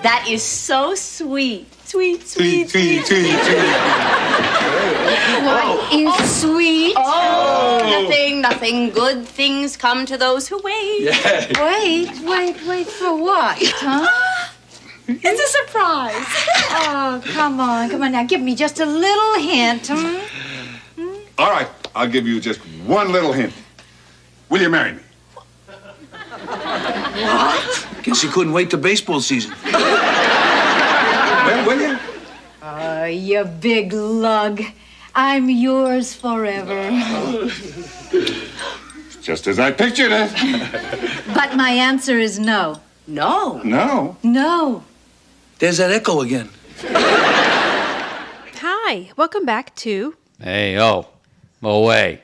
That is so sweet. Sweet. What is sweet? Oh, nothing. Good things come to those who wait. Yeah. Wait for what, huh? It's a surprise. Oh, come on now. Give me just a little hint, huh? All right, I'll give you just one little hint. Will you marry me? What? Guess you couldn't wait till baseball season. Well, will you? Oh, you big lug. I'm yours forever. Just as I pictured it. But my answer is no. No. No. No. There's that echo again. Hi, welcome back to Hey, away.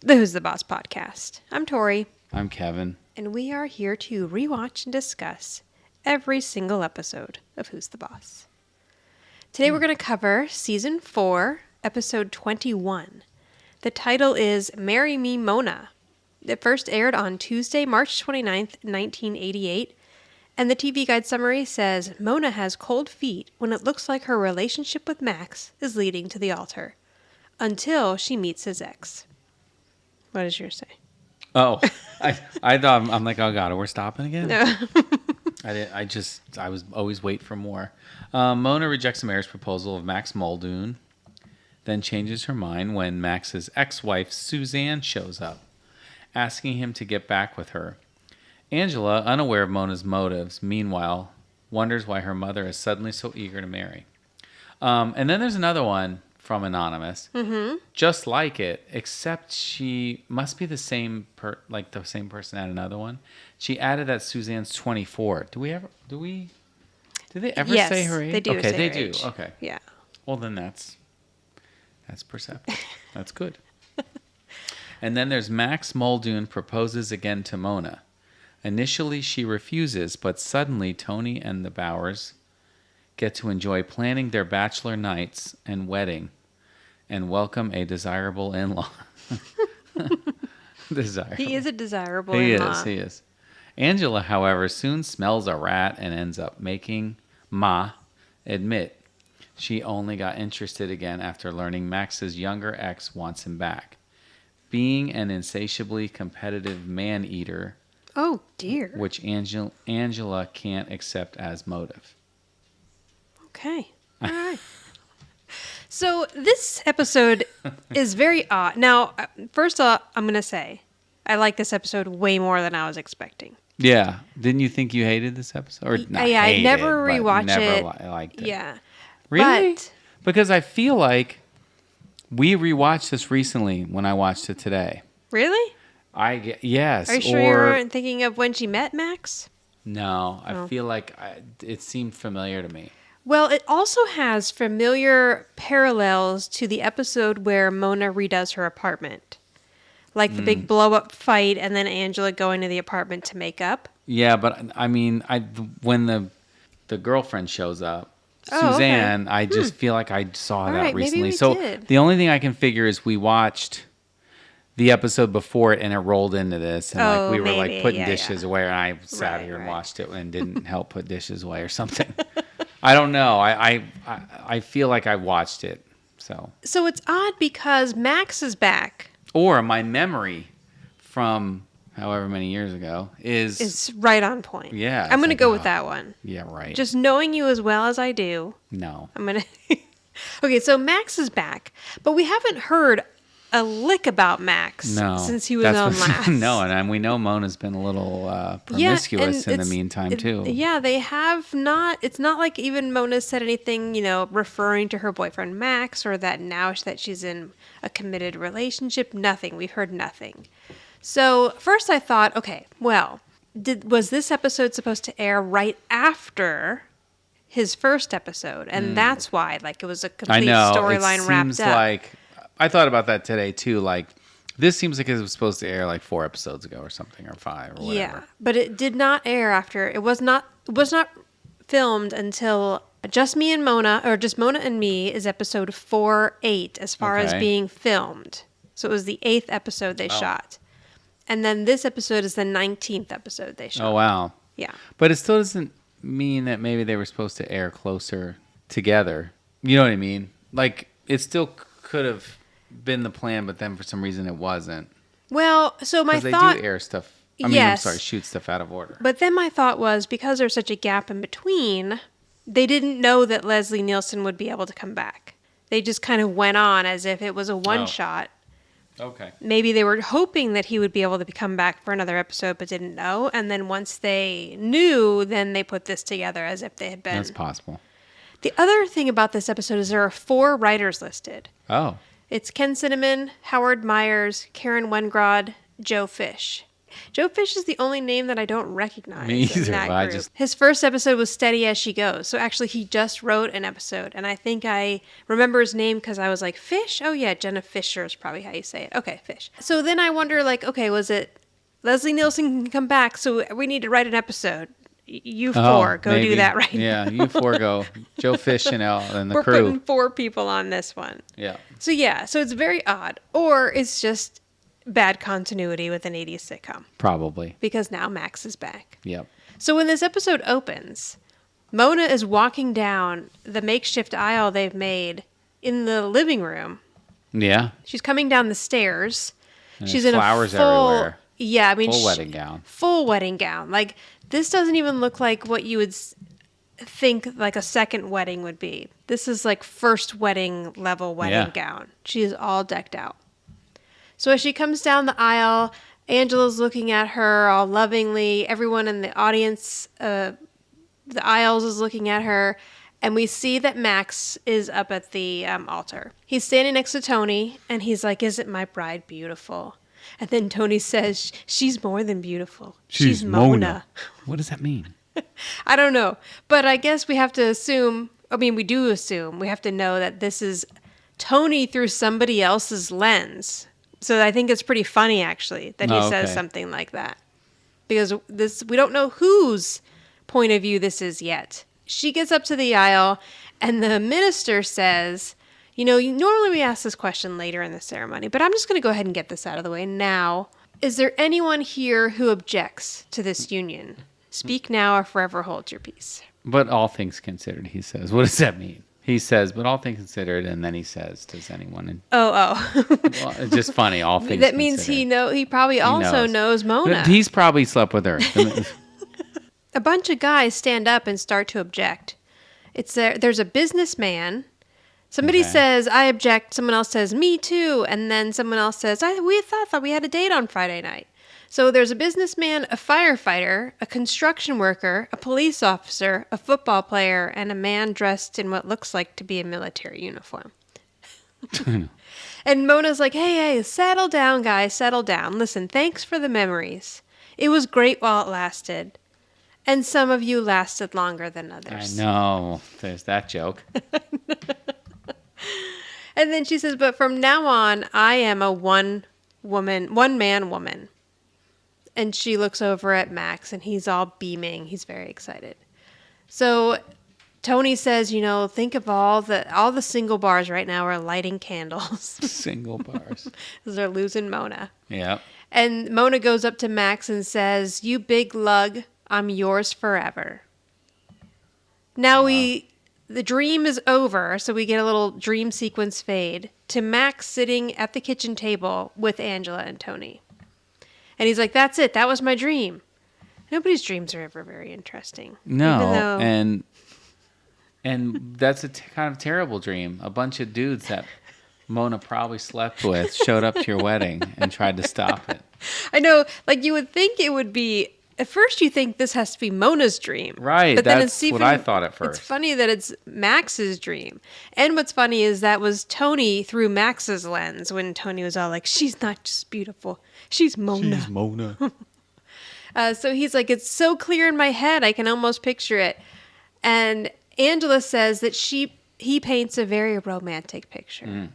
the Who's the Boss podcast. I'm Tori, I'm Kevin. and we are here to rewatch and discuss every single episode of Who's the Boss. Today we're going to cover Season 4, Episode 21. The title is Marry Me, Mona. It first aired on Tuesday, March 29th, 1988, and the TV Guide summary says, Mona has cold feet when it looks like her relationship with Max is leading to the altar, until she meets his ex. What does yours say? Oh, I thought, I'm like, oh God, we're stopping again? No. I was always wait for more. Mona rejects the marriage proposal of Max Muldoon, then changes her mind when Max's ex-wife Suzanne shows up, asking him to get back with her. Angela, unaware of Mona's motives, meanwhile, wonders why her mother is suddenly so eager to marry. And then there's another one from Anonymous, just like it, except she must be the same same person at another one. She added that Suzanne's 24. Do they ever Yes, say her age? they do. Okay, say they her do. age. Okay. Yeah. Well, then that's perceptive. That's good. And then there's Max Muldoon proposes again to Mona. Initially, she refuses, but suddenly Tony and the Bowers get to enjoy planning their bachelor nights and wedding and welcome a desirable in-law. Desirable. He is a desirable in-law. He is. Angela, however, soon smells a rat and ends up making Ma admit she only got interested again after learning Max's younger ex wants him back. Being an insatiably competitive man-eater, Oh, dear. which Angela can't accept as motive. Okay. All right. So this episode is very odd. Now, first off, I'm going to say I like this episode way more than I was expecting. Yeah. Didn't you think you hated this episode? Or not Yeah, I hated, never but rewatched never it. liked it. Yeah. Really? But Because I feel like we rewatched this recently when I watched it today. really? Yes. Are you sure you weren't thinking of when she met Max? No, I feel like it seemed familiar to me. Well, it also has familiar parallels to the episode where Mona redoes her apartment. Like the big blow-up fight and then Angela going to the apartment to make up. Yeah, but I mean, when the girlfriend shows up, Oh, Suzanne, okay. I just feel like I saw that right, maybe recently. we So did. the only thing I can figure is we watched the episode before it and it rolled into this, and Oh, we were maybe. like putting Yeah, dishes yeah. away, and I sat Right, here and right. watched it and didn't help put dishes away or something. I don't know. I feel like I watched it, so So it's odd because Max is back. or my memory from however many years ago is It's right on point. Yeah, I'm it's going to like, go with oh. that one. yeah, right. Just knowing you as well as I do, no. I'm going to... Okay, so Max is back, but we haven't heard a lick about Max since he was on last. No, and we know Mona's been a little promiscuous in the meantime, too. Yeah, they have not. It's not like even Mona said anything, referring to her boyfriend Max or that now that she's in a committed relationship. Nothing. We've heard nothing. So first I thought, okay, well, was this episode supposed to air right after his first episode? And that's why, it was a complete storyline wrapped seems up. like I thought about that today too. Like this seems like it was supposed to air 4 episodes ago or something, or 5 or whatever. Yeah, but it did not air after. It was not filmed until Just Me and Mona, or Just Mona and Me, is episode 4-8 as far as Okay. being filmed. So it was the 8th episode they shot. And then this episode is the 19th episode they shot. Oh wow. Yeah. But it still doesn't mean that maybe they were supposed to air closer together. You know what I mean? Like, it still could have been the plan, but then for some reason it wasn't. Well, so my Because thought... they do air stuff. Yes. Shoot stuff out of order. But then my thought was, because there's such a gap in between, they didn't know that Leslie Nielsen would be able to come back. They just kind of went on as if it was a one-shot. Okay. Maybe they were hoping that he would be able to come back for another episode, but didn't know. And then once they knew, then they put this together as if they had been. That's possible. The other thing about this episode is there are 4 writers listed. Oh. It's Ken Cinnamon, Howard Myers, Karen Wengrod, Joe Fish. Joe Fish is the only name that I don't recognize. Me either. In that Well, group. His first episode was Steady as She Goes. So actually, he just wrote an episode. And I think I remember his name because I was like, Fish? Oh, yeah, Jenna Fisher is probably how you say it. Okay, Fish. So then I wonder, like, okay, was it Leslie Nielsen can come back, so we need to write an episode. You 4, go maybe. do that right now. Yeah, you 4 go. Joe Fish and the We're crew. putting 4 people on this one. Yeah. So yeah, so it's very odd. Or it's just bad continuity with an 80s sitcom. Probably. Because now Max is back. Yep. So when this episode opens, Mona is walking down the makeshift aisle they've made in the living room. Yeah. She's coming down the stairs. And She's there's in flowers a full... everywhere. Yeah, I mean... Full wedding gown. Full wedding gown. Like, this doesn't even look like what you would think like a second wedding would be. This is like first wedding level wedding gown. She is all decked out. So as she comes down the aisle, Angela's looking at her all lovingly. Everyone in the audience, the aisles is looking at her. And we see that Max is up at the altar. He's standing next to Tony, and he's like, "Isn't my bride beautiful?" And then Tony says, "She's more than beautiful. She's Mona." What does that mean? I don't know. But I guess we have to assume, we do assume, we have to know that this is Tony through somebody else's lens. So I think it's pretty funny, actually, that he says something like that. Because we don't know whose point of view this is yet. She gets up to the aisle, and the minister says, normally we ask this question later in the ceremony, but I'm just going to go ahead and get this out of the way now. Is there anyone here who objects to this union? Speak now or forever hold your peace. But all things considered, he says. What does that mean? He says, but all things considered, and then he says, does anyone... Oh. Well, it's just funny, all things that means considered. he probably also knows Mona. He's probably slept with her. A bunch of guys stand up and start to object. There's a businessman. Somebody says, "I object." Someone else says, "Me too." And then someone else says, "We thought we had a date on Friday night." So there's a businessman, a firefighter, a construction worker, a police officer, a football player, and a man dressed in what looks like to be a military uniform. And Mona's like, hey, settle down, guys, settle down. Listen, thanks for the memories. It was great while it lasted. And some of you lasted longer than others. I know. There's that joke. And then she says, but from now on, I am a one-man woman. And she looks over at Max, and he's all beaming. He's very excited. So Tony says, think of all the single bars right now are lighting candles. Single bars. Because they're losing Mona. Yeah. And Mona goes up to Max and says, "You big lug, I'm yours forever." Now the dream is over, so we get a little dream sequence fade to Max sitting at the kitchen table with Angela and Tony. And he's like, "That's it. That was my dream." Nobody's dreams are ever very interesting. No, and that's a kind of terrible dream. A bunch of dudes that Mona probably slept with showed up to your wedding and tried to stop it. I know, like you would think it would be. At first, you think this has to be Mona's dream. Right, but then that's what I thought at first. It's funny that it's Max's dream. And what's funny is that was Tony through Max's lens when Tony was all like, "She's not just beautiful. She's Mona." She's Mona. So he's like, "It's so clear in my head, I can almost picture it." And Angela says that he paints a very romantic picture.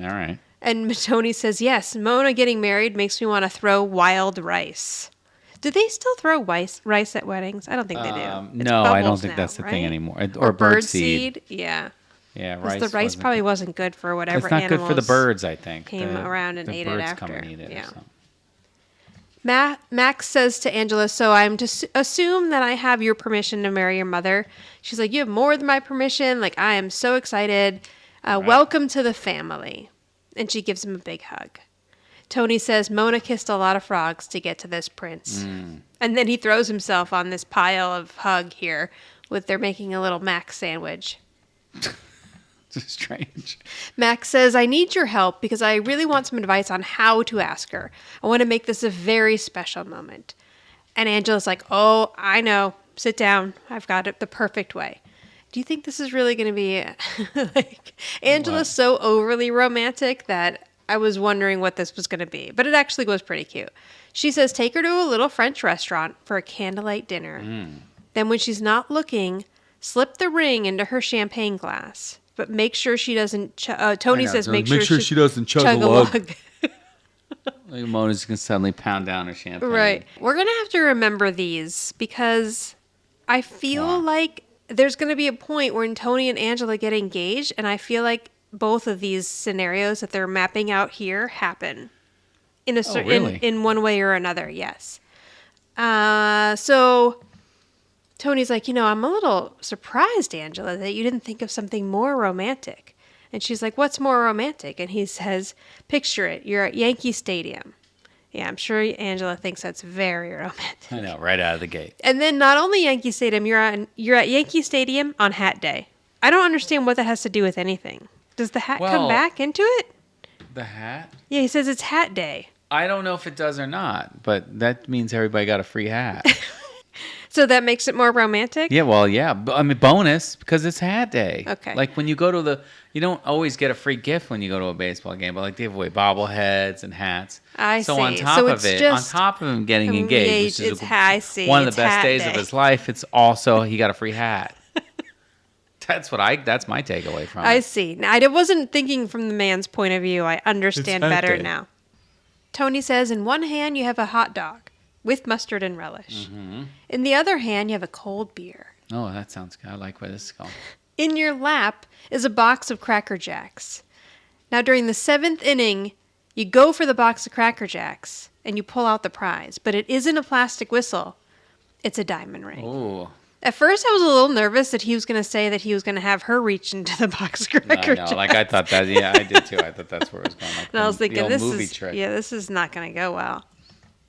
All right. And Tony says, "Yes, Mona getting married makes me want to throw wild rice." Do they still throw rice at weddings? I don't think they do. No, I don't think that's the thing anymore. Or bird seed. Yeah. Yeah, rice. The rice probably wasn't good for whatever animals. It's not good for the birds, I think. Came around and ate it after. Come and eat it. Yeah. Max says to Angela, so I'm to assume that I have your permission to marry your mother. She's like, you have more than my permission. Like, I am so excited. Welcome to the family. And she gives him a big hug. Tony says Mona kissed a lot of frogs to get to this prince. And then he throws himself on this pile of hug here they're making a little Max sandwich. Strange. Max says, I need your help because I really want some advice on how to ask her. I want to make this a very special moment. And Angela's like, oh, I know. Sit down. I've got it the perfect way. Do you think this is really going to be like Angela's so overly romantic that I was wondering what this was going to be, but it actually was pretty cute. She says, take her to a little French restaurant for a candlelight dinner. Then when she's not looking, slip the ring into her champagne glass. But make sure she doesn't... Tony says make sure she doesn't chug a lug. Like Mona's going to suddenly pound down her champagne. Right. We're going to have to remember these because I feel like there's going to be a point when Tony and Angela get engaged, and I feel like both of these scenarios that they're mapping out here happen in in one way or another. Yes. So Tony's like, I'm a little surprised, Angela, that you didn't think of something more romantic. And she's like, what's more romantic? And he says, picture it. You're at Yankee Stadium. Yeah, I'm sure Angela thinks that's very romantic. I know, right out of the gate. And then not only Yankee Stadium, you're at Yankee Stadium on Hat Day. I don't understand what that has to do with anything. Does the hat come back into it? The hat? Yeah, he says it's Hat Day. I don't know if it does or not, but that means everybody got a free hat. So that makes it more romantic? Yeah, well, yeah. I mean, bonus, because it's Hat Day. Okay. Like when you go to you don't always get a free gift when you go to a baseball game, but like they give away bobbleheads and hats. I so see. on top So of it's it, just on top of him getting engaged, which is I see. one of It's the best Hat days Day. of his life, it's also he got a free hat. That's my takeaway from it. I see. Now, I wasn't thinking from the man's point of view. I understand It's Hat better Day. now. Tony says, in one hand you have a hot dog with mustard and relish. In the other hand you have a cold beer. Oh, that sounds good. I like where this is going. In your lap is a box of Cracker Jacks. Now, during the 7th inning, you go for the box of Cracker Jacks and you pull out the prize, but it isn't a plastic whistle. It's a diamond ring. Oh. At first, I was a little nervous that he was going to say that he was going to have her reach into the box of Cracker Jacks. Like I thought that. Yeah, I did too. I thought that's where it was going. Like And I was thinking, the old movie trick. this is not going to go well.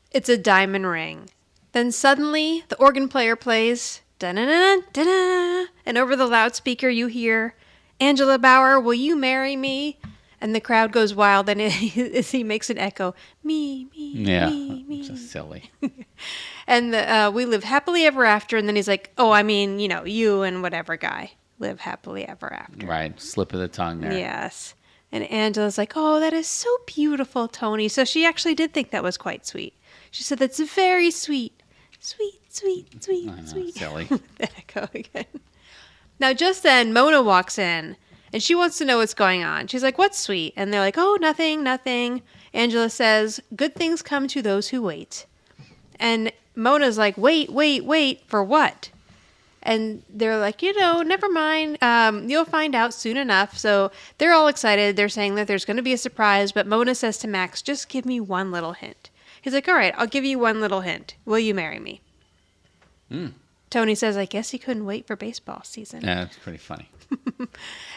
It's a diamond ring. Then suddenly, the organ player plays, da-na-na, da-na, and over the loudspeaker you hear, Angela Bauer, will you marry me? And the crowd goes wild, and he makes an echo, me, me. Just silly. And we live happily ever after, and then he's like, oh, I mean, you and whatever guy live happily ever after. Right, slip of the tongue there. Yes. And Angela's like, oh, that is so beautiful, Tony. So she actually did think that was quite sweet. She said, that's very sweet. Sweet. Silly. The echo again. Now, just then, Mona walks in, and she wants to know what's going on. She's like, what's sweet? And they're like, oh, nothing. Angela says, good things come to those who wait. And Mona's like, wait, for what? And they're like, never mind. You'll find out soon enough. So they're all excited. They're saying that there's going to be a surprise. But Mona says to Max, just give me one little hint. He's like, all right, I'll give you one little hint. Will you marry me? Tony says, I guess he couldn't wait for baseball season. Yeah, that's pretty funny.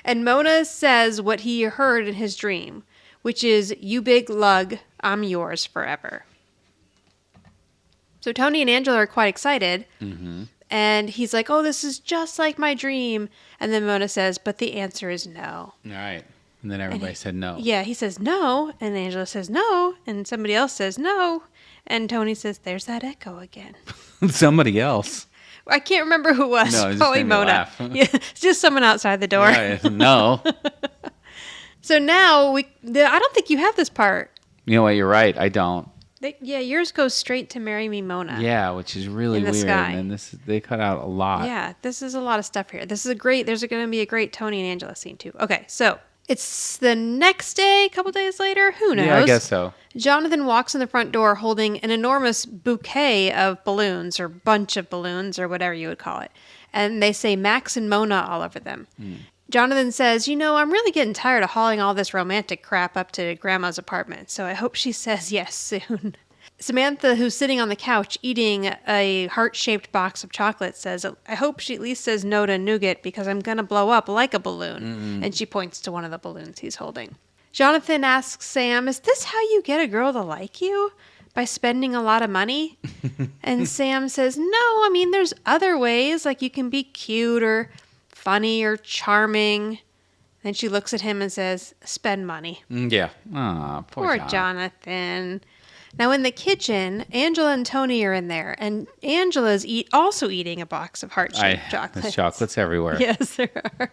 And Mona says what he heard in his dream, which is, you big lug, I'm yours forever. So Tony and Angela are quite excited. And he's like, oh, this is just like my dream. And then Mona says, but the answer is no. All right. And then everybody said no. Yeah, he says no. And Angela says no. And somebody else says no. And Tony says, there's that echo again. Somebody else. I can't remember who it was. No, it just Probably made me Mona. laugh. Yeah, it's just someone outside the door. Right. No. So now, I don't think you have this part. You know what? You're right. I don't. Yours goes straight to Marry Me, Mona. Yeah, which is really In the weird. sky. And they cut out a lot. Yeah, this is a lot of stuff here. There's going to be a great Tony and Angela scene too. Okay, so it's the next day, a couple days later. Who knows? Yeah, I guess so. Jonathan walks in the front door holding an enormous bouquet of balloons or bunch of balloons or whatever you would call it. And they say Max and Mona all over them. Jonathan says, I'm really getting tired of hauling all this romantic crap up to Grandma's apartment, so I hope she says yes soon. Samantha, who's sitting on the couch eating a heart-shaped box of chocolate, says, I hope she at least says no to nougat because I'm going to blow up like a balloon. And she points to one of the balloons he's holding. Jonathan asks Sam, is this how you get a girl to like you? By spending a lot of money? And Sam says, no, I mean, there's other ways. Like you can be cute or funny or charming. Then she looks at him and says, spend money. Yeah. Aw, Poor John. Jonathan. Now in the kitchen, Angela and Tony are in there, and Angela's also eating a box of heart-shaped chocolates. There's chocolates everywhere. Yes, there are.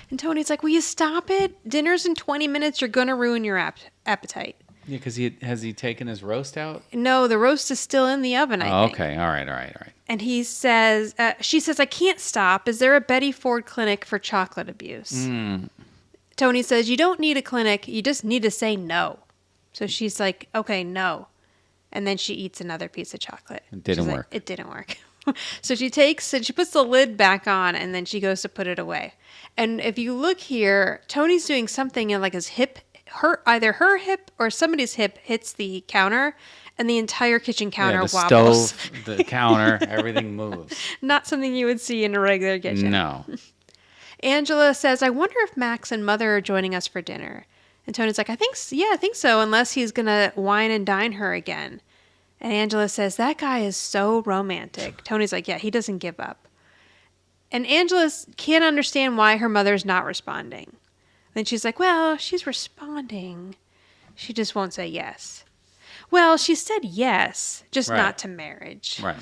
And Tony's like, will you stop it? Dinner's in 20 minutes. You're going to ruin your appetite. Yeah, because has he taken his roast out? No, the roast is still in the oven, I think. Okay. All right. And he says, she says, I can't stop. Is there a Betty Ford clinic for chocolate abuse? Tony says, you don't need a clinic. You just need to say no. So she's like, okay, no. And then she eats another piece of chocolate. It didn't work. It didn't work. So she takes and she puts the lid back on, and then she goes to put it away. And if you look here, Tony's doing something in like his hip, either her hip or somebody's hip hits the counter, and the entire kitchen counter the wobbles. Stove, the counter, everything moves. Not something you would see in a regular kitchen. No. Angela says, I wonder if Max and Mother are joining us for dinner. And Tony's like, I think so, unless he's going to wine and dine her again. And Angela says, that guy is so romantic. Tony's like, yeah, he doesn't give up. And Angela can't understand why her mother's not responding. Then she's like, well, she's responding. She just won't say yes. Well, she said yes, just not to marriage. Right.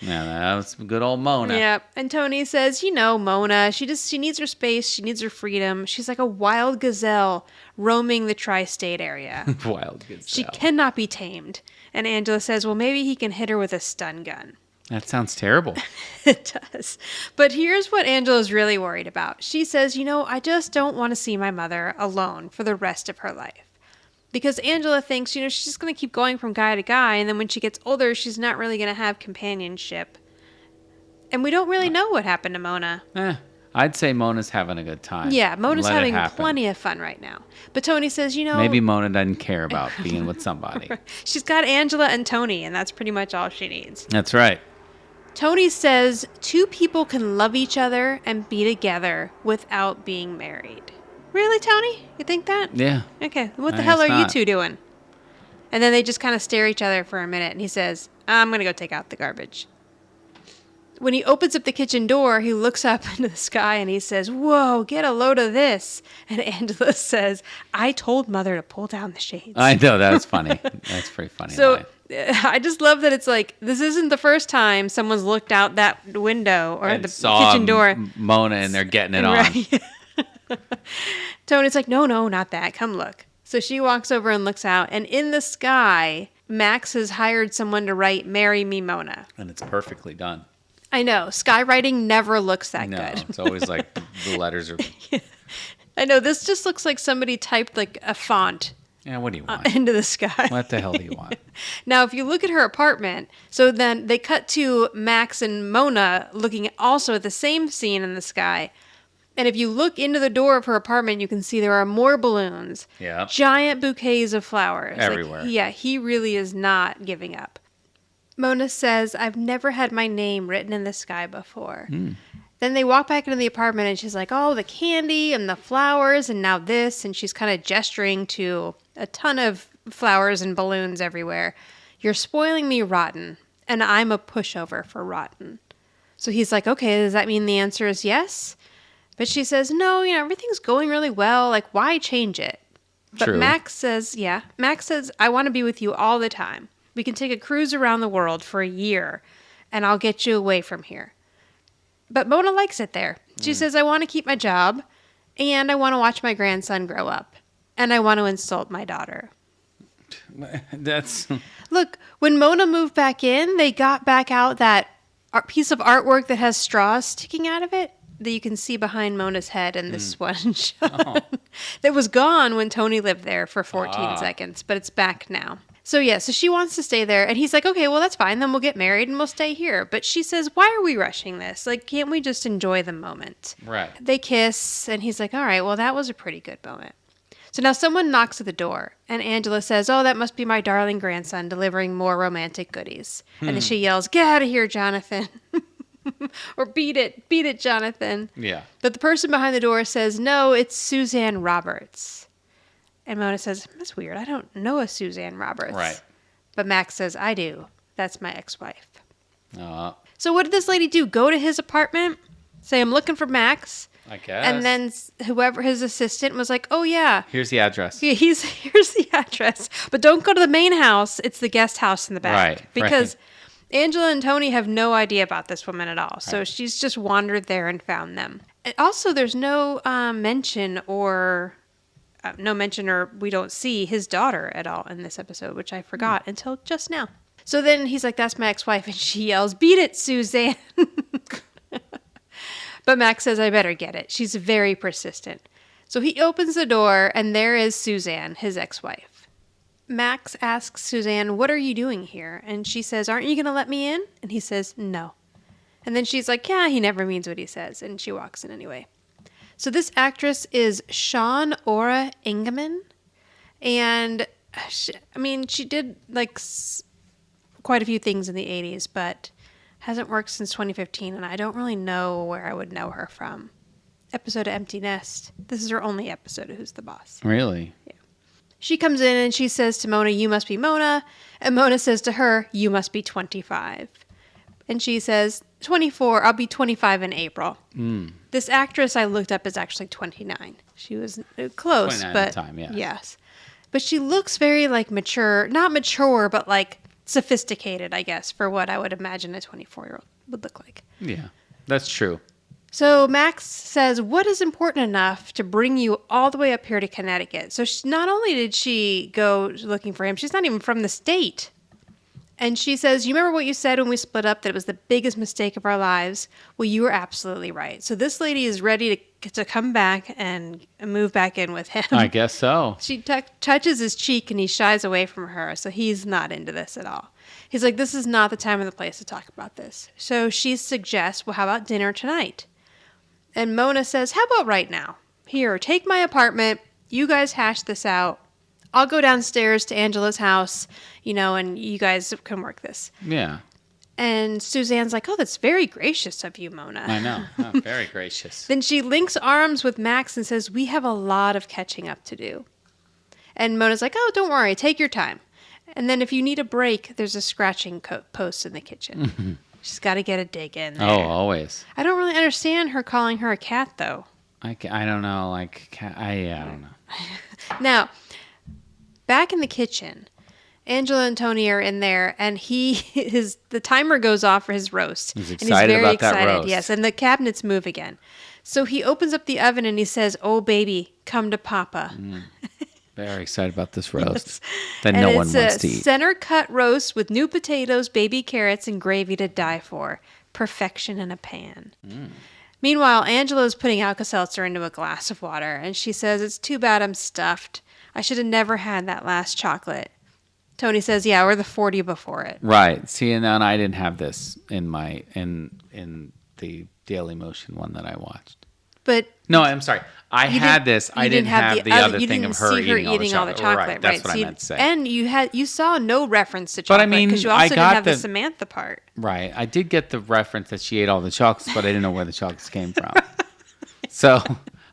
Yeah, that was good old Mona. Yeah, and Tony says, Mona, she needs her space, she needs her freedom. She's like a wild gazelle roaming the tri-state area. Wild gazelle. She cannot be tamed. And Angela says, well, maybe he can hit her with a stun gun. That sounds terrible. It does. But here's what Angela's really worried about. She says, I just don't want to see my mother alone for the rest of her life. Because Angela thinks, she's just going to keep going from guy to guy, and then when she gets older, she's not really going to have companionship. And we don't really know what happened to Mona. I'd say Mona's having a good time. Yeah, Mona's having plenty of fun right now. But Tony says, maybe Mona doesn't care about being with somebody. She's got Angela and Tony, and that's pretty much all she needs. That's right. Tony says 2 people can love each other and be together without being married. Really, Tony? You think that? Yeah. Okay. What the hell are you two doing? And then they just kind of stare at each other for a minute, and he says, I'm going to go take out the garbage. When he opens up the kitchen door, he looks up into the sky, and he says, whoa, get a load of this. And Angela says, I told Mother to pull down the shades. I know. That was funny. That's pretty funny. So I just love that it's like, this isn't the first time someone's looked out that window or and the saw kitchen door. Mona, and they're getting it on. Right. Tony's like, no, not that. Come look. So she walks over and looks out, and in the sky, Max has hired someone to write, Marry Me, Mona. And it's perfectly done. I know. Skywriting never looks that good. No, it's always like the letters are... I know. This just looks like somebody typed like a font. Yeah, what do you want? Into the sky. What the hell do you want? Now, if you look at her apartment, so then they cut to Max and Mona looking also at the same scene in the sky. And if you look into the door of her apartment, you can see there are more balloons. Yeah. Giant bouquets of flowers. Everywhere. He really is not giving up. Mona says, I've never had my name written in the sky before. Then they walk back into the apartment, and she's like, oh, the candy and the flowers and now this. And she's kind of gesturing to a ton of flowers and balloons everywhere. You're spoiling me rotten, and I'm a pushover for rotten. So he's like, okay, does that mean the answer is yes? But she says, no, everything's going really well. Like, why change it? But True. Max says, I want to be with you all the time. We can take a cruise around the world for a year, and I'll get you away from here. But Mona likes it there. She says, I want to keep my job, and I want to watch my grandson grow up, and I want to insult my daughter. That's... Look, when Mona moved back in, they got back out that piece of artwork that has straws sticking out of it that you can see behind Mona's head in this one shot. That was gone when Tony lived there for 14 seconds, but it's back now. So she wants to stay there, and he's like, okay, well, that's fine. Then we'll get married and we'll stay here. But she says, why are we rushing this? Like, can't we just enjoy the moment? Right. They kiss, and he's like, all right, well, that was a pretty good moment. So now someone knocks at the door, and Angela says, "Oh, that must be my darling grandson delivering more romantic goodies." And then she yells, "Get out of here, Jonathan." Or beat it, Jonathan. Yeah. But the person behind the door says, "No, it's Suzanne Roberts." And Mona says, "That's weird. I don't know a Suzanne Roberts." Right. But Max says, "I do. That's my ex-wife." Uh, So what did this lady do? Go to his apartment, say, "I'm looking for Max." I guess. And then whoever his assistant was like, "Oh, yeah. Here's the address. Here's the address. But don't go to the main house. It's the guest house in the back." Right, Because right. Angela and Tony have no idea about this woman at all. So she's just wandered there and found them. And also, there's no mention or we don't see his daughter at all in this episode, which I forgot until just now. So then he's like, "That's my ex-wife." And she yells, "Beat it, Suzanne." But Max says, "I better get it." She's very persistent. So he opens the door, and there is Suzanne, his ex-wife. Max asks Suzanne, "What are you doing here?" And she says, "Aren't you going to let me in?" And he says, "No." And then she's like, "Yeah, he never means what he says." And she walks in anyway. So this actress is Sean Ora Ingeman. And, she did, quite a few things in the 80s, but hasn't worked since 2015, and I don't really know where I would know her from. Episode of Empty Nest. This is her only episode of Who's the Boss. Really? Yeah. She comes in and she says to Mona, "You must be Mona." And Mona says to her, "You must be 25. And she says, 24, I'll be 25 in April. This actress I looked up is actually 29. She was close, 29 but at the time, yes. Yes. But she looks very mature, not mature, but sophisticated, I guess, for what I would imagine a 24-year-old would look like. Yeah, that's true. So Max says, "What is important enough to bring you all the way up here to Connecticut?" So not only did she go looking for him, she's not even from the state. And she says, "You remember what you said when we split up, that it was the biggest mistake of our lives?" Well, you were absolutely right. So this lady is ready to come back and move back in with him. I guess so. She touches his cheek and he shies away from her, so he's not into this at all. He's like, "This is not the time or the place to talk about this." So she suggests, "Well, how about dinner tonight?" And Mona says, "How about right now? Here, take my apartment. You guys hash this out. I'll go downstairs to Angela's house, and you guys can work this." Yeah. And Suzanne's like, "Oh, that's very gracious of you, Mona." I know. Oh, very gracious. Then she links arms with Max and says, "We have a lot of catching up to do." And Mona's like, "Oh, don't worry. Take your time. And then if you need a break, there's a scratching post in the kitchen." She's got to get a dig in there. Oh, always. I don't really understand her calling her a cat, though. I don't know. I don't know. Now, back in the kitchen, Angela and Tony are in there, and the timer goes off for his roast. He's and excited he's very about that excited, roast. yes, and the cabinets move again. So he opens up the oven and he says, "Oh, baby, come to Papa." Very excited about this roast that And no one it's wants to a eat. center-cut roast with new potatoes, baby carrots, and gravy to die for. Perfection in a pan. Meanwhile, Angela's putting Alka-Seltzer into a glass of water, and she says, "It's too bad I'm stuffed. I should have never had that last chocolate." Tony says, "Yeah, or the 40 before it." Right. See, and I didn't have this in my in the Daily Motion one that I watched. But No, I'm sorry. I had this. I didn't have the other you thing didn't of her see her eating all the chocolate. Right. That's what See, I meant to say. And you saw no reference to But I chocolate mean, because you I also got didn't have the the- Samantha part. Right. I did get the reference that she ate all the chocolates, but I didn't know where the chocolates came from. So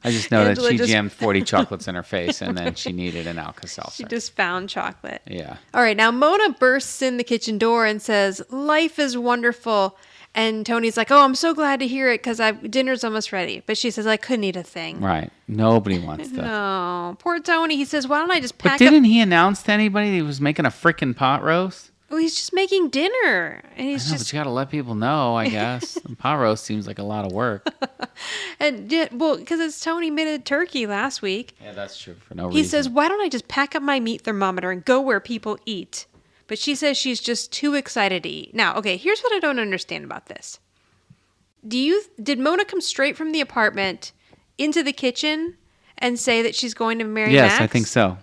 I just know Angela that she just- jammed 40 chocolates in her face, and then she needed an Alka-Seltzer. She just found chocolate. Yeah. All right, now Mona bursts in the kitchen door and says, "Life is wonderful." And Tony's like, "Oh, I'm so glad to hear it because dinner's almost ready." But she says, "I couldn't eat a thing." Right. Nobody wants that. No, poor Tony. He says, "Why don't I just But pack didn't up?" he announce to anybody he was making a freaking pot roast? Well, he's just making dinner, and I he's know, just but you got to let people know, I guess. The pot roast seems like a lot of work. because it's Tony made a turkey last week. Yeah, that's true. For no He reason. says, "Why don't I just pack up my meat thermometer and go where people eat?" But she says she's just too excited to eat. Now, okay, here's what I don't understand about this. Did Mona come straight from the apartment into the kitchen and say that she's going to marry Yes, Max? I think so.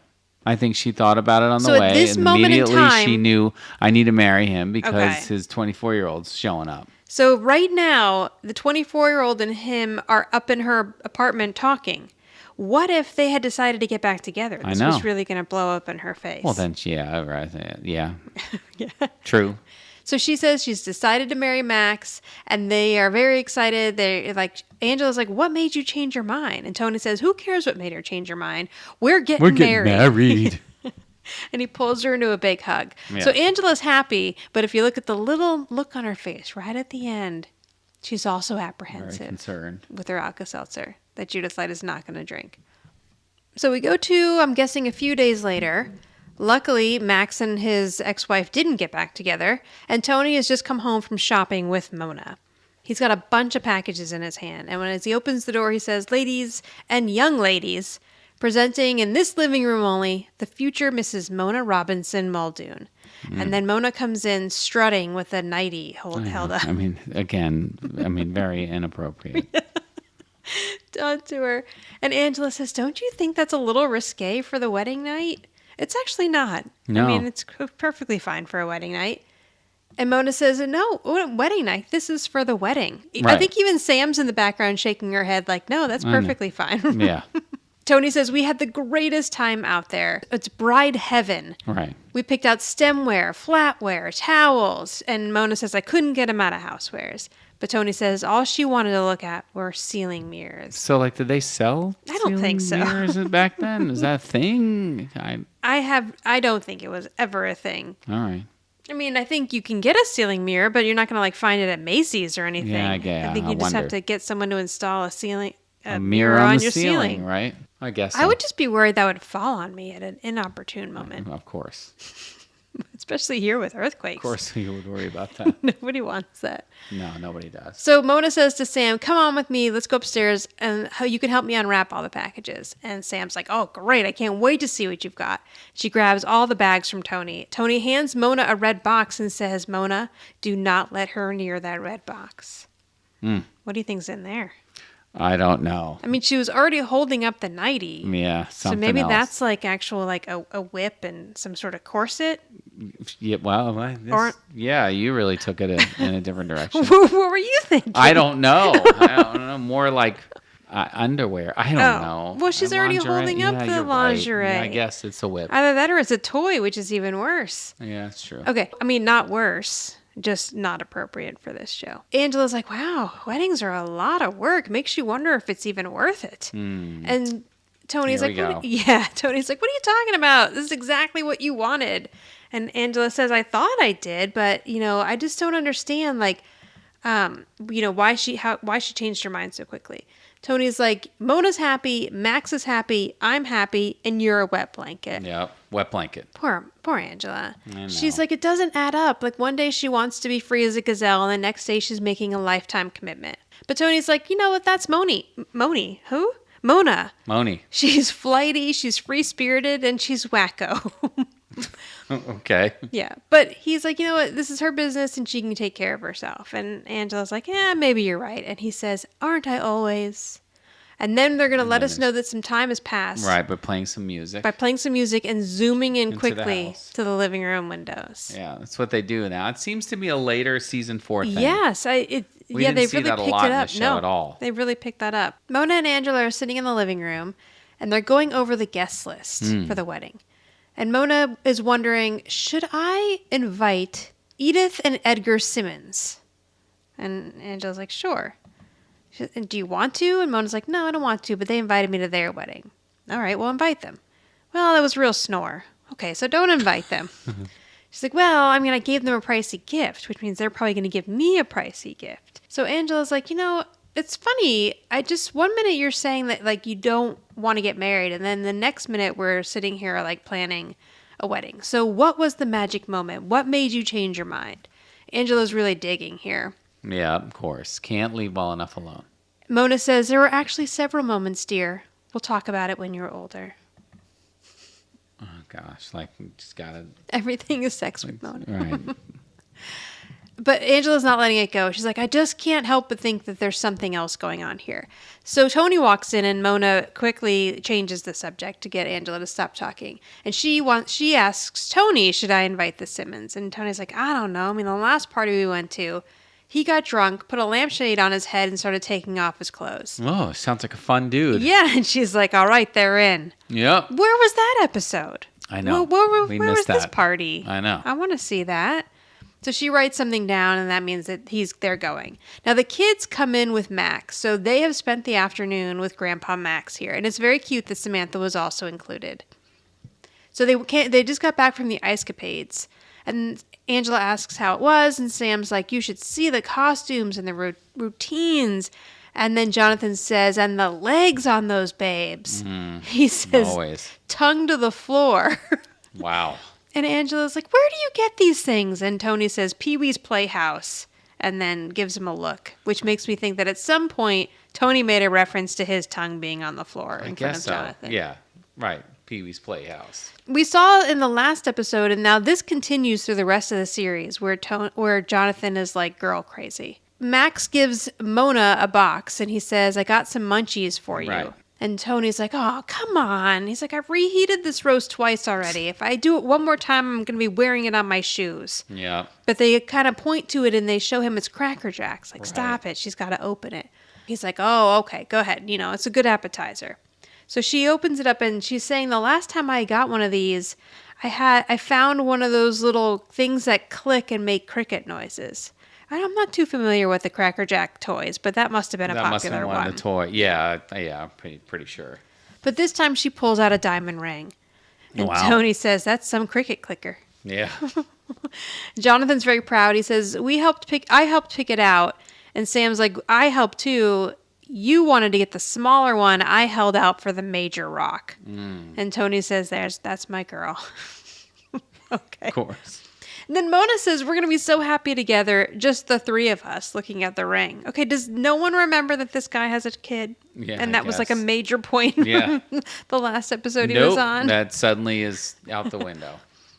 I think she thought about it on the So at way, this and moment in immediately she time- knew I need to marry him because Okay. his 24-year-old's showing up. So right now, the 24-year-old and him are up in her apartment talking. what if they had decided to get back together? This know. was really going to blow up in her face. Well, then, yeah, right. Yeah. True. So she says she's decided to marry Max, and they are very excited. They're like, Angela's like, what made you change your mind? And Tony says, who cares what made her change her mind? We're getting married. And he pulls her into a big hug. Yeah. So Angela's happy, but if you look at the little look on her face right at the end, she's also apprehensive. Very concerned. With her Alka-Seltzer that Judith Light is not going to drink. So we go to, I'm guessing, a few days later. Luckily, Max and his ex-wife didn't get back together, and Tony has just come home from shopping with Mona. He's got a bunch of packages in his hand, and as he opens the door, he says, ladies and young ladies, presenting in this living room only, the future Mrs. Mona Robinson Muldoon. And then Mona comes in strutting with a nightie held up. I mean, again, very inappropriate. Onto her. And Angela says, don't you think that's a little risque for the wedding night? It's actually not. No. I mean, it's perfectly fine for a wedding night. And Mona says, no, wedding night. This is for the wedding. Right. I think even Sam's in the background shaking her head like, no, that's perfectly fine. Yeah. Tony says, we had the greatest time out there. It's bride heaven. Right. We picked out stemware, flatware, towels. And Mona says, I couldn't get them out of housewares. But Tony says all she wanted to look at were ceiling mirrors. So, like, did they sell I don't think so. mirrors back then? Is that a thing? I don't think it was ever a thing. All right. I mean, I think you can get a ceiling mirror, but you're not going to, like, find it at Macy's or anything. Yeah, I think you just wonder. have to get someone to install a mirror on your the ceiling, right? I guess so. I would just be worried that would fall on me at an inopportune moment, Of course. especially here with earthquakes. Of course you would worry about that. Nobody wants that. No, nobody does. So Mona says to Sam, come on with me. Let's go upstairs and you can help me unwrap all the packages. And Sam's like, oh, great. I can't wait to see what you've got. She grabs all the bags from Tony. Tony hands Mona a red box and says, Mona, do not let her near that red box. What do you think's in there? I don't know. I mean, she was already holding up the nightie. Yeah, So something maybe else. that's like actual, like a whip and some sort of corset. Yeah, well, yeah, you really took it in a different direction. What were you thinking? I don't know. More like underwear. I don't know. Well, she's already Lingerie? holding up Yeah, the you're right. lingerie. Yeah, I guess it's a whip. Either that or it's a toy, which is even worse. Yeah, it's true. Okay, I mean, not worse. Just not appropriate for this show. Angela's like, wow, weddings are a lot of work. Makes you wonder if it's even worth it. And Tony's Here like, we go. Tony's like, what are you talking about? This is exactly what you wanted. And Angela says, I thought I did, but, I just don't understand, like, why she changed her mind so quickly. Tony's like, Mona's happy, Max is happy, I'm happy, and you're a wet blanket. Yeah, wet blanket. Poor Angela. I know. She's like, it doesn't add up. Like, one day she wants to be free as a gazelle, and the next day she's making a lifetime commitment. But Tony's like, you know what? That's Moni. Who? Mona. Moni. She's flighty, she's free-spirited, and she's wacko. Okay. Yeah. But he's like, you know what? This is her business, and she can take care of herself. And Angela's like, yeah, maybe you're right. And he says, aren't I always? And then they're going to let us know that some time has passed. Right, but playing some music. By playing some music and zooming in Into the quickly house. to the living room windows. Yeah, that's what they do now. It seems to be a later season 4 thing. Yes, We they've didn't see really that a picked lot it in the up. show at all. They really picked that up. Mona and Angela are sitting in the living room, and they're going over the guest list for the wedding. And Mona is wondering, should I invite Edith and Edgar Simmons? And Angela's like, sure. And do you want to? And Mona's like, no, I don't want to, but they invited me to their wedding. All right, well, invite them. Well, that was real snore. Okay, so don't invite them. She's like, well, I mean, I gave them a pricey gift, which means they're probably going to give me a pricey gift. So Angela's like, it's funny. One minute you're saying that, like, you don't want to get married, and then the next minute we're sitting here, like, planning a wedding. So what was the magic moment? What made you change your mind? Angela's really digging here. Yeah, of course. Can't leave well enough alone. Mona says, there were actually several moments, dear. We'll talk about it when you're older. Oh, gosh. Like, you just gotta... Everything is sex with Mona. Right. But Angela's not letting it go. She's like, I just can't help but think that there's something else going on here. So Tony walks in, and Mona quickly changes the subject to get Angela to stop talking. And she asks Tony, should I invite the Simmons? And Tony's like, I don't know. I mean, the last party we went to, He got drunk, put a lampshade on his head, and started taking off his clothes. Oh, sounds like a fun dude. Yeah, and she's like, all right, they're in. Yep. Where was that episode? I know. Where We was missed this that. party? I know. I want to see that. So she writes something down, and that means that they're going. Now, the kids come in with Max, so they have spent the afternoon with Grandpa Max here. And it's very cute that Samantha was also included. So they just got back from the ice capades, and Angela asks how it was, and Sam's like, you should see the costumes and the routines. And then Jonathan says, and the legs on those babes. He says, Always. tongue to the floor. Wow. And Angela's like, where do you get these things? And Tony says, Pee-wee's Playhouse, and then gives him a look, which makes me think that at some point, Tony made a reference to his tongue being on the floor in front of Jonathan. Yeah, right. Pee-wee's Playhouse. We saw in the last episode, and now this continues through the rest of the series, where Jonathan is like girl crazy. Max gives Mona a box, and he says, I got some munchies for you. Right. And Tony's like, oh, come on. He's like, I've reheated this roast twice already. If I do it one more time, I'm going to be wearing it on my shoes. Yeah. But they kind of point to it, and they show him it's Cracker Jacks. Like, stop it. She's got to open it. He's like, oh, okay, go ahead. You know, it's a good appetizer. So she opens it up, and she's saying, the last time I got one of these, I found one of those little things that click and make cricket noises. I'm not too familiar with the Cracker Jack toys, but that must have been a popular one. That must have been one of the toy. Yeah, pretty sure. But this time she pulls out a diamond ring. And Wow. Tony says, that's some cricket clicker. Yeah. Jonathan's very proud. He says, I helped pick it out. And Sam's like, I helped too. You wanted to get the smaller one. I held out for the major rock. And Tony says, that's my girl. Okay. Of course. And then Mona says, we're going to be so happy together, just the three of us looking at the ring. Okay, does no one remember that this guy has a kid? Yeah, and that I was like a guess. major point Yeah. the last episode he was on. That suddenly is out the window.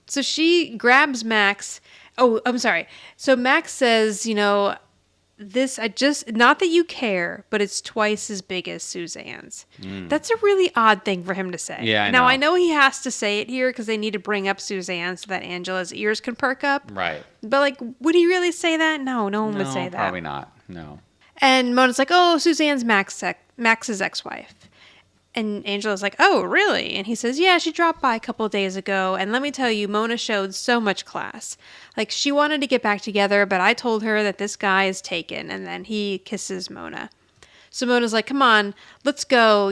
So she grabs Max. Oh, I'm sorry. So Max says, not that you care, but it's twice as big as Suzanne's. That's a really odd thing for him to say. Yeah, I Now, know. I know he has to say it here because they need to bring up Suzanne so that Angela's ears can perk up. Right. But, like, would he really say that? No one would say that. Probably not. No. And Mona's like, oh, Suzanne's Max's ex-wife. And Angela's like, oh, really? And he says, yeah, she dropped by a couple of days ago. And let me tell you, Mona showed so much class. Like, she wanted to get back together, but I told her that this guy is taken. And then he kisses Mona. So Mona's like, come on, let's go,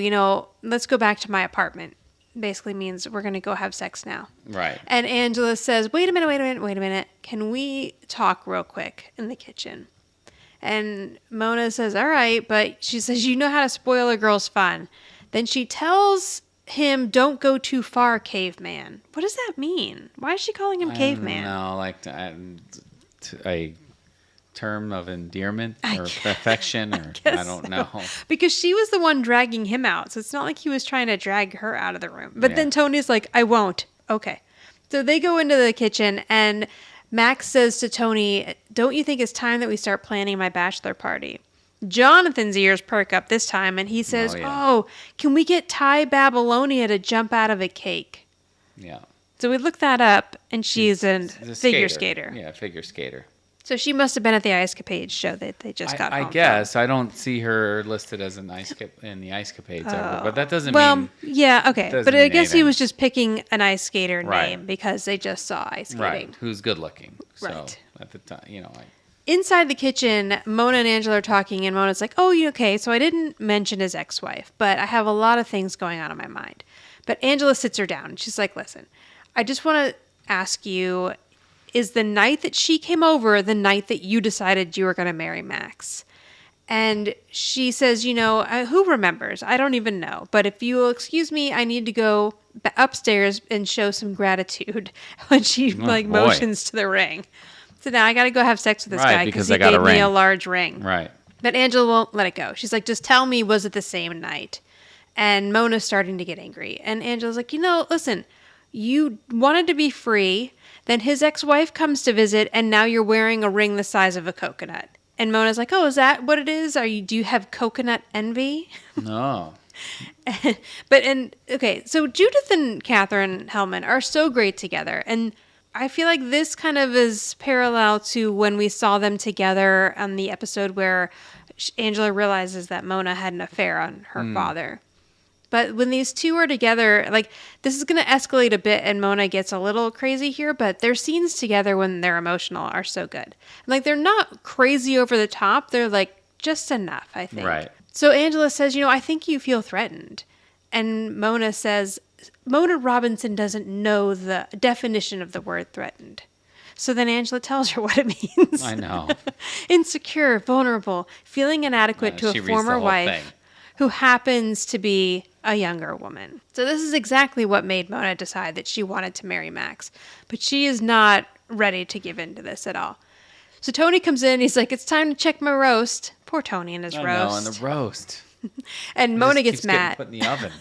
let's go back to my apartment. Basically means we're going to go have sex now. Right. And Angela says, wait a minute. Can we talk real quick in the kitchen? And Mona says, all right. But she says, you know how to spoil a girl's fun. Then she tells him, don't go too far, caveman. What does that mean? Why is she calling him caveman? No, like a term of endearment or affection, or I don't know. Because she was the one dragging him out. So it's not like he was trying to drag her out of the room. But Yeah. then Tony's like, I won't. Okay. So they go into the kitchen, and Max says to Tony, don't you think it's time that we start planning my bachelor party? Jonathan's ears perk up this time, and he says, oh, can we get Thai Babylonia to jump out of a cake? Yeah. So we looked that up, and she's a figure skater. Yeah, figure skater. So she must have been at the Ice Capades show that they just got home I guess. I don't see her listed as in the Ice Capades ever, but that doesn't Well, mean... yeah, okay. doesn't But I mean guess he anything. was just picking an ice skater Right. name because they just saw ice skating. Right, who's good looking. Right. So at the time, Inside the kitchen, Mona and Angela are talking, and Mona's like, oh, okay, so I didn't mention his ex-wife, but I have a lot of things going on in my mind. But Angela sits her down, and she's like, listen, I just want to ask you, is the night that she came over the night that you decided you were going to marry Max? And she says, who remembers? I don't even know. But if you will excuse me, I need to go upstairs and show some gratitude when she motions to the ring. So now I got to go have sex with this guy because he gave me a large ring. Right. But Angela won't let it go. She's like, just tell me, was it the same night? And Mona's starting to get angry. And Angela's like, listen, you wanted to be free. Then his ex-wife comes to visit, and now you're wearing a ring the size of a coconut. And Mona's like, oh, is that what it is? Do you have coconut envy? No. So Judith and Catherine Hellman are so great together. And I feel like this kind of is parallel to when we saw them together on the episode where Angela realizes that Mona had an affair on her father. But when these two are together, like, this is going to escalate a bit and Mona gets a little crazy here, but their scenes together when they're emotional are so good. Like, they're not crazy over the top. They're, like, just enough, I think. Right. So Angela says, I think you feel threatened. And Mona says, Mona Robinson doesn't know the definition of the word threatened. So then Angela tells her what it means. I know. Insecure, vulnerable, feeling inadequate to she a reads the former whole wife thing. who happens to be a younger woman. So this is exactly what made Mona decide that she wanted to marry Max. But she is not ready to give in to this at all. So Tony comes in. He's like, it's time to check my roast. Poor Tony and his roast. I know, and the roast. And Mona Just gets keeps getting mad. put in the oven.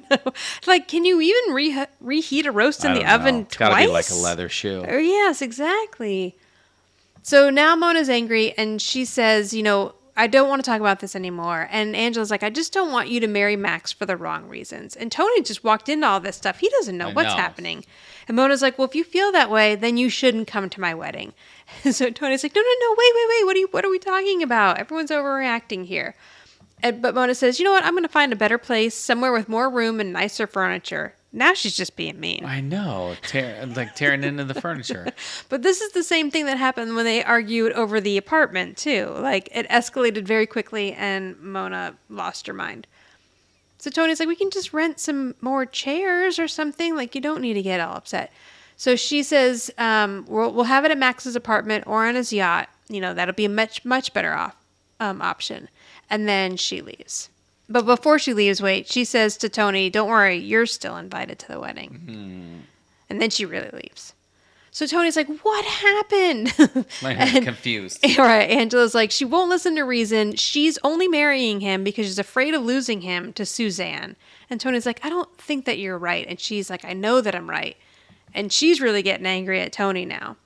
No. Like, can you even reheat a roast in the oven It's twice? gotta be like a leather shoe. Oh, yes, exactly. So now Mona's angry and she says, I don't want to talk about this anymore. And Angela's like, I just don't want you to marry Max for the wrong reasons. And Tony just walked into all this stuff. He doesn't know what's happening. And Mona's like, well, if you feel that way, then you shouldn't come to my wedding. So Tony's like, no, wait. What are we talking about? Everyone's overreacting here. But Mona says, you know what? I'm going to find a better place, somewhere with more room and nicer furniture. Now she's just being mean. I know. Tearing into the furniture. But this is the same thing that happened when they argued over the apartment, too. Like, it escalated very quickly, and Mona lost her mind. So Tony's like, we can just rent some more chairs or something. Like, you don't need to get all upset. So she says, we'll have it at Max's apartment or on his yacht. That'll be a much better option. And then she leaves. But before she leaves, she says to Tony, don't worry, you're still invited to the wedding. Mm-hmm. And then she really leaves. So Tony's like, what happened? Confused. Right. Angela's like, she won't listen to reason. She's only marrying him because she's afraid of losing him to Suzanne. And Tony's like, I don't think that you're right. And she's like, I know that I'm right. And she's really getting angry at Tony now.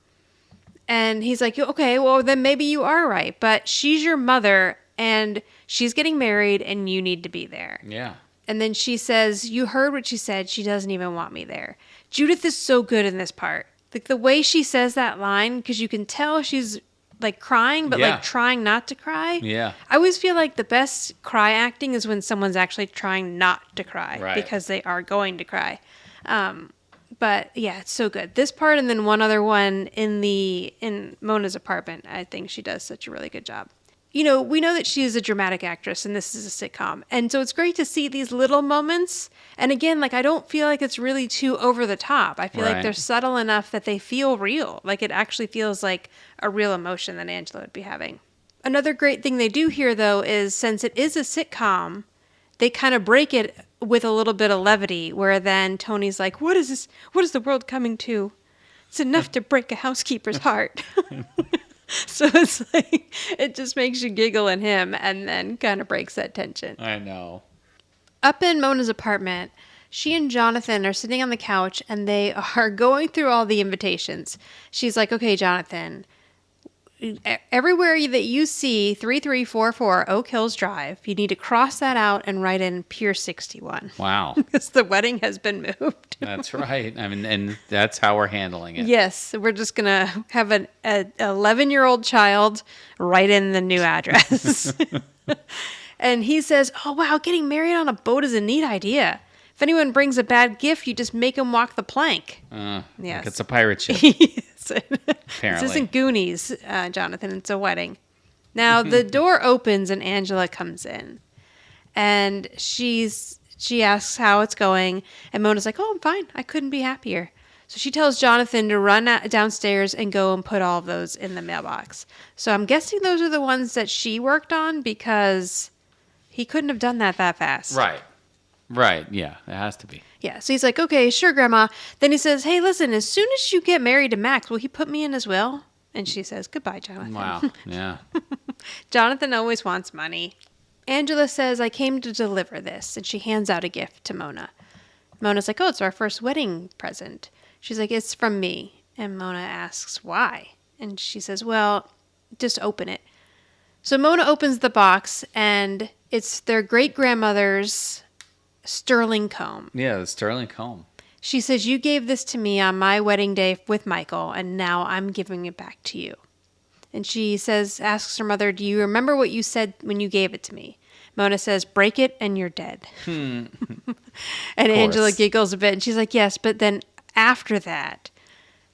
And he's like, okay, well, then maybe you are right. But she's your mother. And she's getting married and you need to be there. Yeah. And then she says, you heard what she said. She doesn't even want me there. Judith is so good in this part. Like the way she says that line, because you can tell she's like crying, but like trying not to cry. Yeah. I always feel like the best cry acting is when someone's actually trying not to cry. Right. Because they are going to cry. But yeah, it's so good. This part and then one other one in Mona's apartment. I think she does such a really good job. We know that she is a dramatic actress and this is a sitcom. And so it's great to see these little moments. And again, like, I don't feel like it's really too over the top. I feel like they're subtle enough that they feel real. Like, it actually feels like a real emotion that Angela would be having. Another great thing they do here, though, is since it is a sitcom, they kind of break it with a little bit of levity, where then Tony's like, what is this? What is the world coming to? It's enough to break a housekeeper's heart. So it's like, it just makes you giggle in him and then kind of breaks that tension. I know. Up in Mona's apartment, she and Jonathan are sitting on the couch and they are going through all the invitations. She's like, okay, Jonathan, everywhere that you see 3344 Oak Hills Drive, you need to cross that out and write in Pier 61. Wow. Because the wedding has been moved. That's right. I mean, and that's how we're handling it. Yes, we're just going to have an 11-year-old child write in the new address. And he says, oh, wow, getting married on a boat is a neat idea. If anyone brings a bad gift, you just make them walk the plank. Yes. Yes. Like it's a pirate ship. Apparently. Apparently. This isn't Goonies, Jonathan. It's a wedding. Now, the door opens and Angela comes in. And she asks how it's going. And Mona's like, oh, I'm fine. I couldn't be happier. So she tells Jonathan to run downstairs and go and put all of those in the mailbox. So I'm guessing those are the ones that she worked on because he couldn't have done that fast. Right. Yeah, it has to be. Yeah, so he's like, okay, sure, Grandma. Then he says, hey, listen, as soon as you get married to Max, will he put me in as well? And she says, goodbye, Jonathan. Wow. Yeah. Jonathan always wants money. Angela says, I came to deliver this. And she hands out a gift to Mona. Mona's like, oh, it's our first wedding present. She's like, it's from me. And Mona asks, why? And she says, well, just open it. So Mona opens the box, and it's their great-grandmother's sterling comb. Yeah, the sterling comb. She says, you gave this to me on my wedding day with Michael, and now I'm giving it back to you. And she asks her mother, do you remember what you said when you gave it to me? Mona says, break it and you're dead. And Angela giggles a bit, and she's like, yes, but then after that.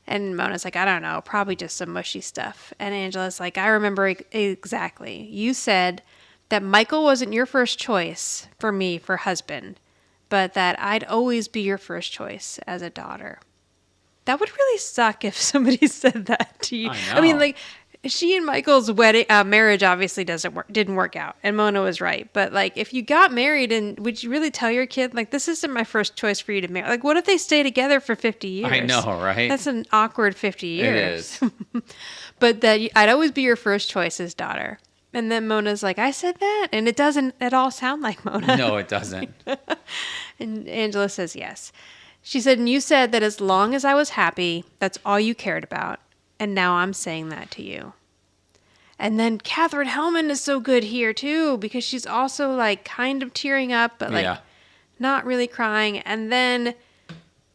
And Mona's like, I don't know, probably just some mushy stuff. And Angela's like, I remember exactly. You said that Michael wasn't your first choice for me for husband, but that I'd always be your first choice as a daughter. That would really suck if somebody said that to you. I mean, like, she and Michael's marriage obviously didn't work out, and Mona was right. But like, if you got married, and would you really tell your kid, like, this isn't my first choice for you to marry? Like, what if they stay together for 50 years? I know, right? That's an awkward 50 years. It is. But that I'd always be your first choice as daughter. And then Mona's like, I said that, and it doesn't at all sound like Mona. No, it doesn't. And Angela says yes. She said, and you said that as long as I was happy, that's all you cared about. And now I'm saying that to you. And then Katherine Hellman is so good here, too, because she's also, like, kind of tearing up, but, like, not really crying. And then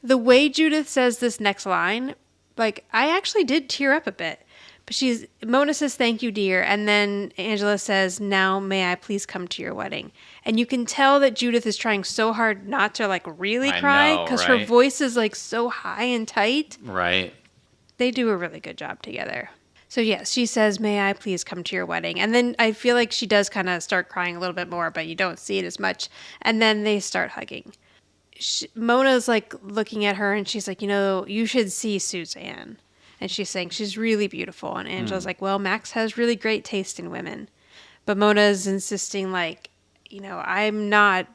the way Judith says this next line, like, I actually did tear up a bit. But Mona says, thank you, dear. And then Angela says, now may I please come to your wedding. And you can tell that Judith is trying so hard not to, like, really cry, because her voice is, like, so high and tight. Right. They do a really good job together. So, yes, she says, may I please come to your wedding? And then I feel like she does kind of start crying a little bit more, but you don't see it as much. And then they start hugging. Mona's, like, looking at her, and she's like, you know, you should see Suzanne. And she's saying she's really beautiful. And Angela's like, well, Max has really great taste in women. But Mona's insisting, like, you know, I'm not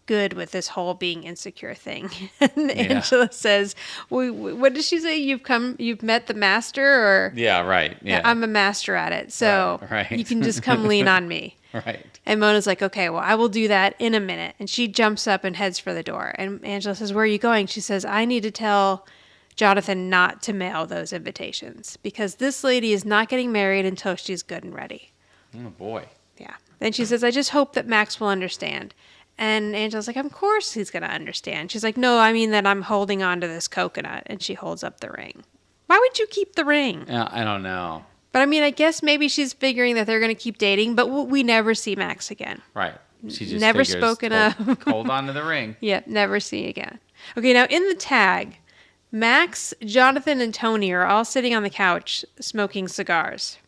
good with this whole being insecure thing. And Angela says, what does she say? You've met the master? Or yeah, right. Yeah, I'm a master at it. So you can just come lean on me. Right. And Mona's like, okay, well, I will do that in a minute. And she jumps up and heads for the door. And Angela says, where are you going? She says, I need to tell Jonathan not to mail those invitations because this lady is not getting married until she's good and ready. Oh, boy. Yeah. Then she says, I just hope that Max will understand. And Angela's like, of course he's going to understand. She's like, no, I mean that I'm holding on to this coconut. And she holds up the ring. Why would you keep the ring? I don't know. But I mean, I guess maybe she's figuring that they're going to keep dating, but we never see Max again. Right. She just never figures, spoken of. Hold on to the ring. Yep, never see again. Okay, now in the tag, Max, Jonathan, and Tony are all sitting on the couch smoking cigars.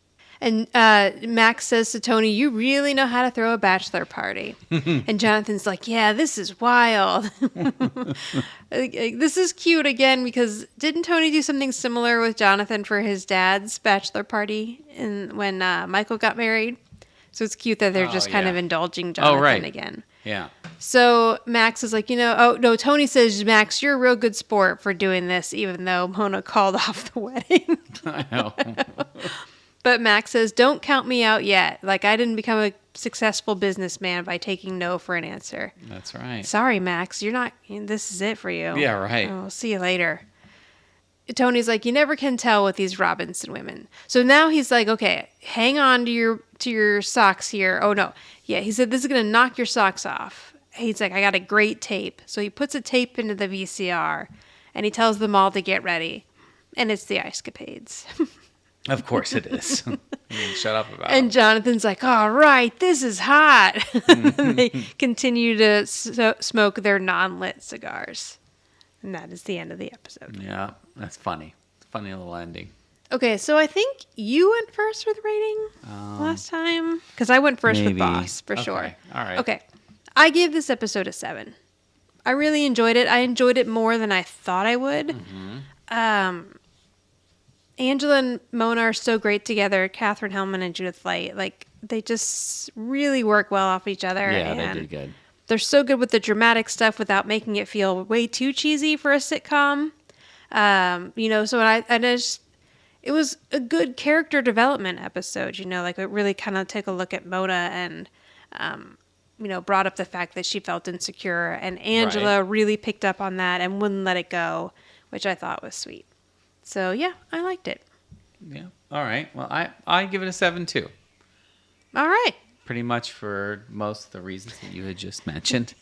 And Max says to Tony, you really know how to throw a bachelor party. And Jonathan's like, yeah, this is wild. This is cute again because didn't Tony do something similar with Jonathan for his dad's bachelor party when Michael got married? So it's cute that they're just kind of indulging Jonathan again. Yeah. So Max is like, Tony says, Max, you're a real good sport for doing this, even though Mona called off the wedding. I know. But Max says, don't count me out yet. Like, I didn't become a successful businessman by taking no for an answer. That's right. Sorry, Max. This is it for you. Yeah, right. I'll see you later. Tony's like, you never can tell with these Robinson women. So now he's like, okay, hang on to your socks here. Oh, no. Yeah, he said, this is going to knock your socks off. He's like, I got a great tape. So he puts a tape into the VCR, and he tells them all to get ready. And it's the Ice Capades. Of course it is. Shut up about it. And Jonathan's like, all right, this is hot. They continue to smoke their non-lit cigars. And that is the end of the episode. Yeah, that's funny. Funny little ending. Okay, so I think you went first with rating last time. Because I went first with Boss, for sure. All right. Okay, I gave this episode a 7. I really enjoyed it. I enjoyed it more than I thought I would. Mm-hmm. Angela and Mona are so great together. Katherine Hellman and Judith Light, like, they just really work well off each other. Yeah, they did good. They're so good with the dramatic stuff without making it feel way too cheesy for a sitcom. It was a good character development episode. Like, it really kind of took a look at Mona and, brought up the fact that she felt insecure. And Angela really picked up on that and wouldn't let it go, which I thought was sweet. So, yeah, I liked it. Yeah. All right. Well, I give it a 7, too. All right. Pretty much for most of the reasons that you had just mentioned.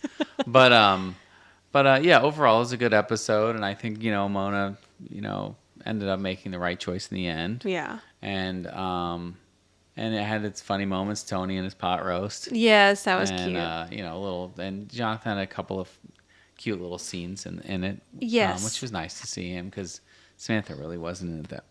But But yeah, overall, it was a good episode, and I think Mona, ended up making the right choice in the end. Yeah. And it had its funny moments. Tony and his pot roast. Yes, that was and, cute. And Jonathan had a couple of cute little scenes in it. Yes. Which was nice to see him because Samantha really wasn't in it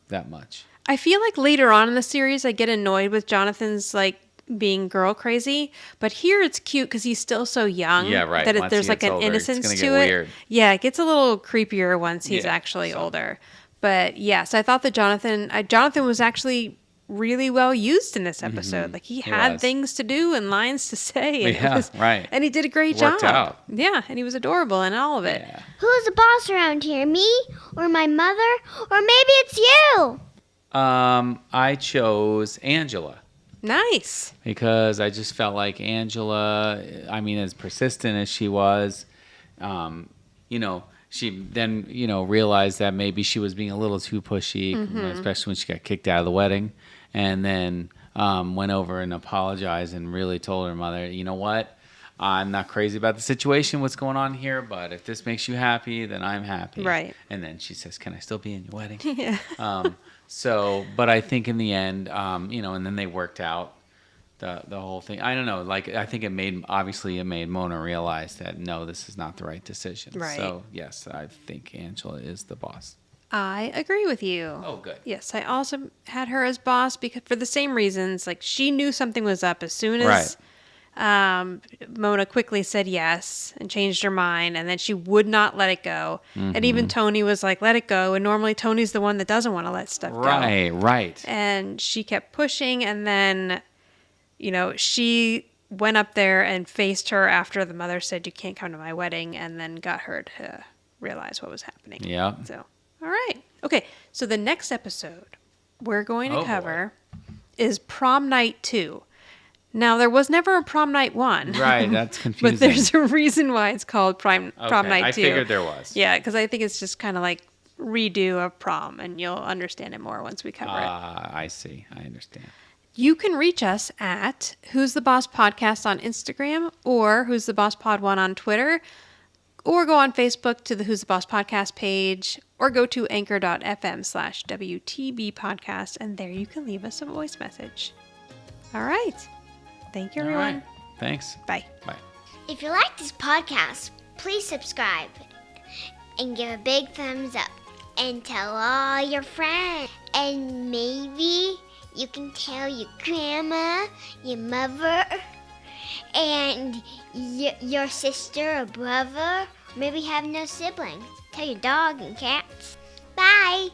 that much. I feel like later on in the series, I get annoyed with Jonathan's like being girl crazy, but here it's cute because he's still so young. Yeah, right. That Once there's he like gets an older, it's innocence gonna to get it. weird. Yeah, it gets a little creepier once he's Yeah, actually older. But yes, I thought that Jonathan was actually really well used in this episode. Like he had things to do and lines to say. And right. And he did a great Worked job. out. Yeah, and he was adorable in all of it. Yeah. Who's the boss around here? Me? Or my mother? Or maybe it's you? I chose Angela. Nice. Because I just felt like Angela, I mean, as persistent as she was, she then, realized that maybe she was being a little too pushy, especially when she got kicked out of the wedding, and then went over and apologized and really told her mother, you know what? I'm not crazy about the situation, what's going on here, but if this makes you happy, then I'm happy. Right. And then she says, can I still be in your wedding? Yeah. But I think in the end, and then they worked out the whole thing. I don't know. Like, I think it made Mona realize that, no, this is not the right decision. Right. So, yes, I think Angela is the boss. I agree with you. Oh, good. Yes, I also had her as boss because for the same reasons. Like she knew something was up as soon as Mona quickly said yes and changed her mind, and then she would not let it go. And even Tony was like, "Let it go." And normally Tony's the one that doesn't want to let stuff go. Right. And she kept pushing, and then, she went up there and faced her after the mother said, "You can't come to my wedding," and then got her to realize what was happening. Yeah. So. All right. Okay. So the next episode we're going to cover is Prom Night 2. Now, there was never a Prom Night 1. Right. That's confusing. But there's a reason why it's called Prom Night 2. I figured there was. Yeah, because I think it's just kind of like redo of prom, and you'll understand it more once we cover it. I see. I understand. You can reach us at Who's the Boss Podcast on Instagram or Who's the Boss Pod 1 on Twitter, or go on Facebook to the Who's the Boss Podcast page, or go to anchor.fm/WTB podcast, and there you can leave us a voice message. All right. Thank you, everyone. All right. Thanks. Bye. Bye. If you like this podcast, please subscribe and give a big thumbs up and tell all your friends. And maybe you can tell your grandma, your mother, and your sister or brother. Maybe you have no siblings. Tell your dog and cats. Bye.